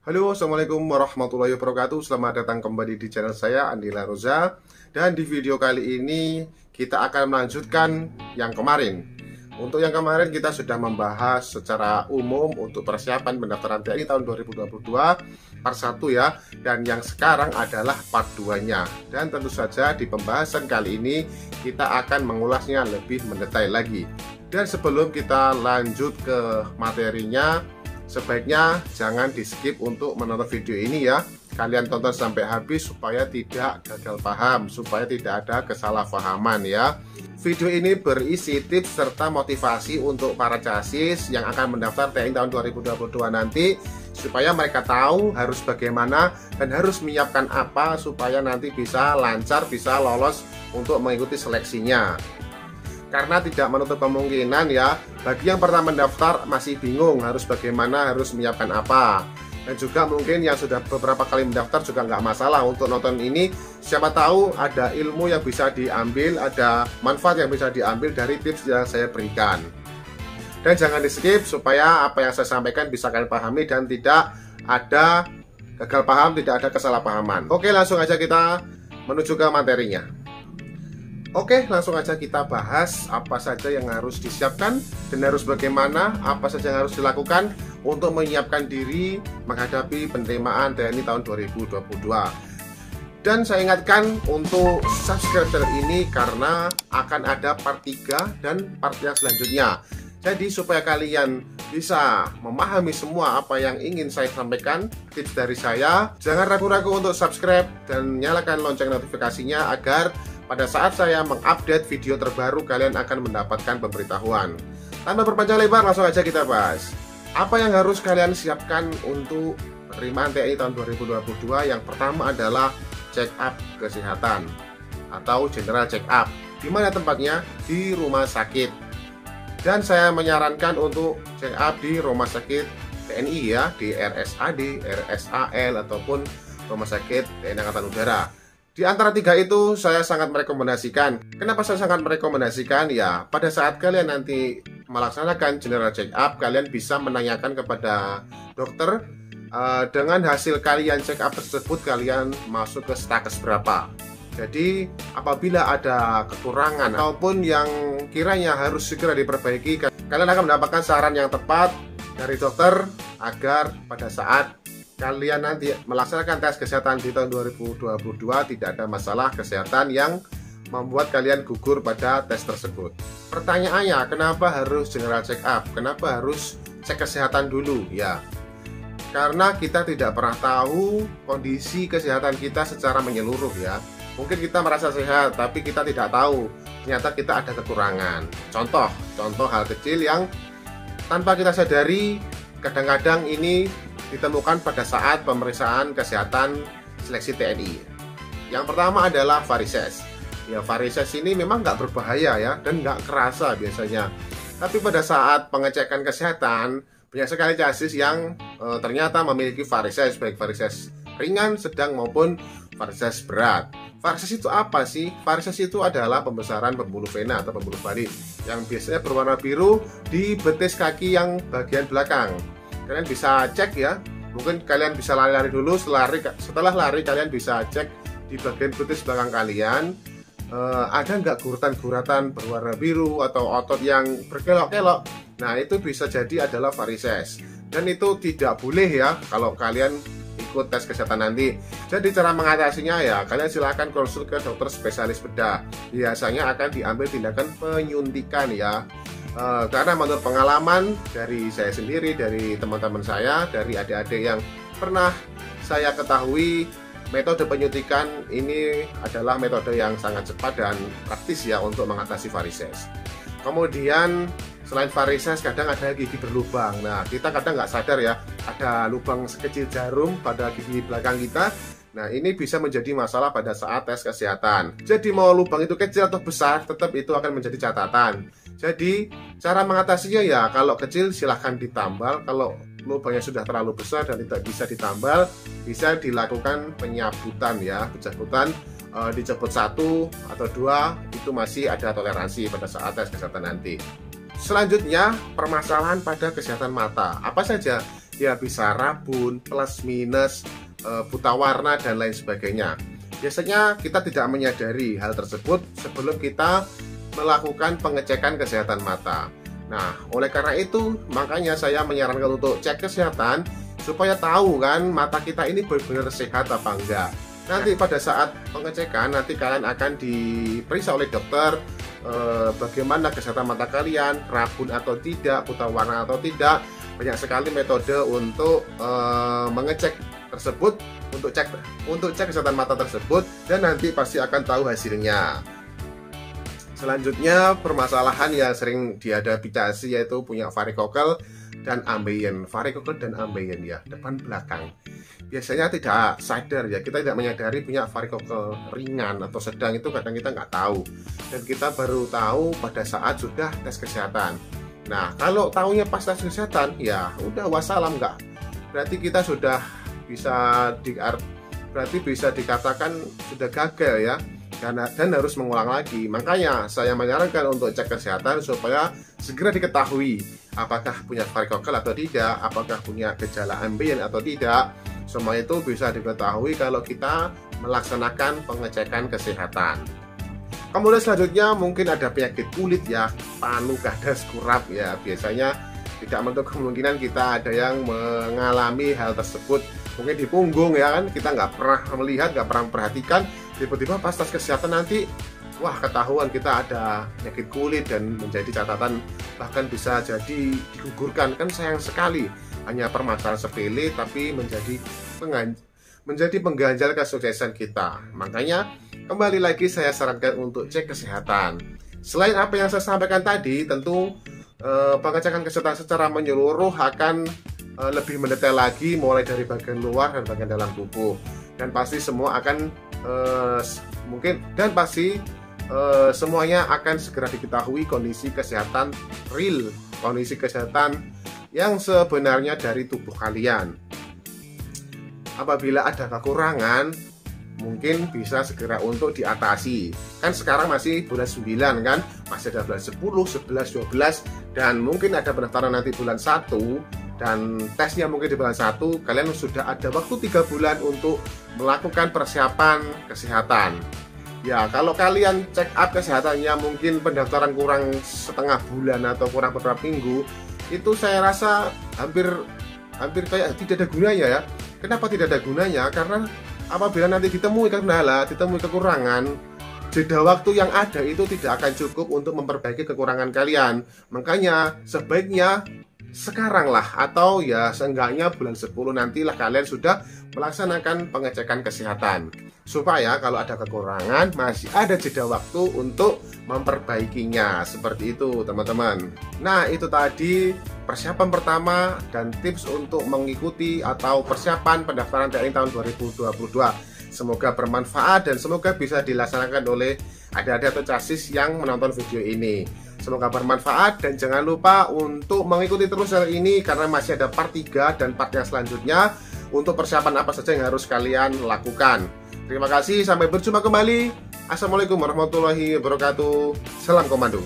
Halo, Assalamualaikum warahmatullahi wabarakatuh. Selamat datang kembali di channel saya, Andi Laroza. Dan di video kali ini kita akan melanjutkan yang kemarin. Untuk yang kemarin kita sudah membahas secara umum untuk persiapan pendaftaran TNI tahun 2022 part 1 ya. Dan yang sekarang adalah part 2-nya. Dan tentu saja di pembahasan kali ini kita akan mengulasnya lebih mendetail lagi. Dan sebelum kita lanjut ke materinya, sebaiknya jangan di skip untuk menonton video ini ya. Kalian tonton sampai habis supaya tidak gagal paham, supaya tidak ada kesalahpahaman ya. Video ini berisi tips serta motivasi untuk para chassis yang akan mendaftar TNI tahun 2022 nanti, supaya mereka tahu harus bagaimana dan harus menyiapkan apa supaya nanti bisa lancar, bisa lolos untuk mengikuti seleksinya. Karena tidak menutup kemungkinan ya, bagi yang pertama mendaftar masih bingung harus bagaimana, harus menyiapkan apa. Dan juga mungkin yang sudah beberapa kali mendaftar juga nggak masalah untuk nonton ini. Siapa tahu ada ilmu yang bisa diambil, ada manfaat yang bisa diambil dari tips yang saya berikan. Dan jangan di skip supaya apa yang saya sampaikan bisa kalian pahami dan tidak ada gagal paham, tidak ada kesalahpahaman. Oke, langsung aja kita menuju ke materinya. Oke, langsung aja kita bahas apa saja yang harus disiapkan dan harus bagaimana, apa saja yang harus dilakukan untuk menyiapkan diri menghadapi penerimaan TNI tahun 2022. Dan saya ingatkan untuk subscribe channel ini karena akan ada part 3 dan part yang selanjutnya. Jadi supaya kalian bisa memahami semua apa yang ingin saya sampaikan, tips dari saya, jangan ragu-ragu untuk subscribe dan nyalakan lonceng notifikasinya agar pada saat saya mengupdate video terbaru kalian akan mendapatkan pemberitahuan. Tanpa berpanjang lebar, langsung aja kita bahas. Apa yang harus kalian siapkan untuk penerimaan TNI tahun 2022? Yang pertama adalah check up kesehatan atau general check up. Di mana tempatnya? Di rumah sakit. Dan saya menyarankan untuk check up di rumah sakit TNI ya, di RSAD, RSAL ataupun rumah sakit TNI Angkatan Udara. Di antara tiga itu saya sangat merekomendasikan. Kenapa saya sangat merekomendasikan? Ya, pada saat kalian nanti melaksanakan general check up, kalian bisa menanyakan kepada dokter dengan hasil kalian check up tersebut kalian masuk ke status berapa. Jadi apabila ada kekurangan ataupun yang kiranya harus segera diperbaiki, kalian akan mendapatkan saran yang tepat dari dokter agar pada saat kalian nanti melaksanakan tes kesehatan di tahun 2022 tidak ada masalah kesehatan yang membuat kalian gugur pada tes tersebut. Pertanyaannya, kenapa harus general check up? Kenapa harus cek kesehatan dulu? Ya, karena kita tidak pernah tahu kondisi kesehatan kita secara menyeluruh ya. Mungkin kita merasa sehat, tapi kita tidak tahu ternyata kita ada kekurangan. Contoh hal kecil yang tanpa kita sadari, kadang-kadang ini ditemukan pada saat pemeriksaan kesehatan seleksi TNI. Yang pertama adalah varises. Ya, varises ini memang nggak berbahaya ya dan nggak kerasa biasanya. Tapi pada saat pengecekan kesehatan banyak sekali chassis yang ternyata memiliki varises, baik varises ringan, sedang maupun varises berat. Varises itu apa sih? Varises itu adalah pembesaran pembuluh vena atau pembuluh barit yang biasanya berwarna biru di betis kaki yang bagian belakang. Kalian bisa cek ya, mungkin kalian bisa lari-lari dulu, setelah lari kalian bisa cek di bagian betis belakang kalian ada nggak guratan-guratan berwarna biru atau otot yang berkelok-kelok. Nah, itu bisa jadi adalah varises dan itu tidak boleh ya kalau kalian ikut tes kesehatan nanti. Jadi cara mengatasinya ya kalian silahkan konsul ke dokter spesialis bedah. Biasanya akan diambil tindakan penyuntikan ya. Karena menurut pengalaman dari saya sendiri, dari teman-teman saya, dari adik-adik yang pernah saya ketahui, metode penyuntikan ini adalah metode yang sangat cepat dan praktis ya untuk mengatasi varises. Kemudian selain varises kadang ada gigi berlubang. Nah, kita kadang nggak sadar ya, ada lubang sekecil jarum pada gigi belakang kita. Nah, ini bisa menjadi masalah pada saat tes kesehatan. Jadi mau lubang itu kecil atau besar, tetap itu akan menjadi catatan. Jadi cara mengatasinya ya, kalau kecil silahkan ditambal. Kalau lubangnya sudah terlalu besar dan tidak bisa ditambal, bisa dilakukan penyabutan ya. Pencabutan dicabut 1 atau 2 itu masih ada toleransi pada saat tes kesehatan nanti. Selanjutnya, permasalahan pada kesehatan mata. Apa saja ya bisa rabun, plus minus, buta warna dan lain sebagainya. Biasanya kita tidak menyadari hal tersebut sebelum kita melakukan pengecekan kesehatan mata. Nah, oleh karena itu makanya saya menyarankan untuk cek kesehatan supaya tahu kan mata kita ini benar-benar sehat apa enggak. Nanti pada saat pengecekan nanti kalian akan diperiksa oleh dokter bagaimana kesehatan mata kalian, rabun atau tidak, buta warna atau tidak. Banyak sekali metode untuk mengecek tersebut, untuk cek kesehatan mata tersebut, dan nanti pasti akan tahu hasilnya. Selanjutnya permasalahan yang sering dihadapi CASI yaitu punya varikokel dan ambeien. Varikokel dan ambeien ya, depan belakang. Biasanya tidak sadar ya, kita tidak menyadari punya varikokel ringan atau sedang, itu kadang kita nggak tahu. Dan kita baru tahu pada saat sudah tes kesehatan. Nah, kalau tahunya pas tes kesehatan, ya udah wassalam, nggak. Berarti kita sudah berarti bisa dikatakan sudah gagal ya. Dan harus mengulang lagi. Makanya saya menyarankan untuk cek kesehatan supaya segera diketahui apakah punya varikokel atau tidak, apakah punya gejala ambeien atau tidak. Semua itu bisa diketahui kalau kita melaksanakan pengecekan kesehatan. Kemudian selanjutnya mungkin ada penyakit kulit ya, panu, gadas, kurap ya. Biasanya tidak menutup kemungkinan kita ada yang mengalami hal tersebut. Mungkin di punggung ya kan, kita nggak pernah melihat, nggak pernah perhatikan, tiba-tiba pas tes kesehatan nanti, wah ketahuan kita ada penyakit kulit dan menjadi catatan, bahkan bisa jadi digugurkan. Kan sayang sekali, hanya permasalahan sepele tapi menjadi pengganjal kesuksesan kita. Makanya kembali lagi saya sarankan untuk cek kesehatan. Selain apa yang saya sampaikan tadi, tentu pengecekan kesehatan secara menyeluruh akan lebih mendetail lagi, mulai dari bagian luar dan bagian dalam tubuh, dan pasti semua akan semuanya akan segera diketahui kondisi kesehatan real, kondisi kesehatan yang sebenarnya dari tubuh kalian. Apabila ada kekurangan, mungkin bisa segera untuk diatasi. Kan sekarang masih bulan 9 kan, masih ada bulan 10, 11, 12, dan mungkin ada pendaftaran nanti bulan 1, dan tesnya mungkin di bulan 1. Kalian sudah ada waktu 3 bulan untuk melakukan persiapan kesehatan. Ya, kalau kalian check up kesehatannya mungkin pendaftaran kurang setengah bulan atau kurang beberapa minggu, itu saya rasa hampir kayak tidak ada gunanya ya. Kenapa tidak ada gunanya? Karena apabila nanti ditemui kendala, ditemui kekurangan, jeda waktu yang ada itu tidak akan cukup untuk memperbaiki kekurangan kalian. Makanya sebaiknya sekarang lah, atau ya seenggaknya bulan 10 nantilah kalian sudah melaksanakan pengecekan kesehatan, supaya kalau ada kekurangan masih ada jeda waktu untuk memperbaikinya. Seperti itu teman-teman. Nah, itu tadi persiapan pertama dan tips untuk mengikuti atau persiapan pendaftaran TNI tahun 2022. Semoga bermanfaat dan semoga bisa dilaksanakan oleh adik-adik atau CASIS yang menonton video ini. Semoga bermanfaat dan jangan lupa untuk mengikuti terus channel ini karena masih ada part 3 dan part yang selanjutnya untuk persiapan apa saja yang harus kalian lakukan. Terima kasih, sampai berjumpa kembali. Assalamualaikum warahmatullahi wabarakatuh. Salam komando.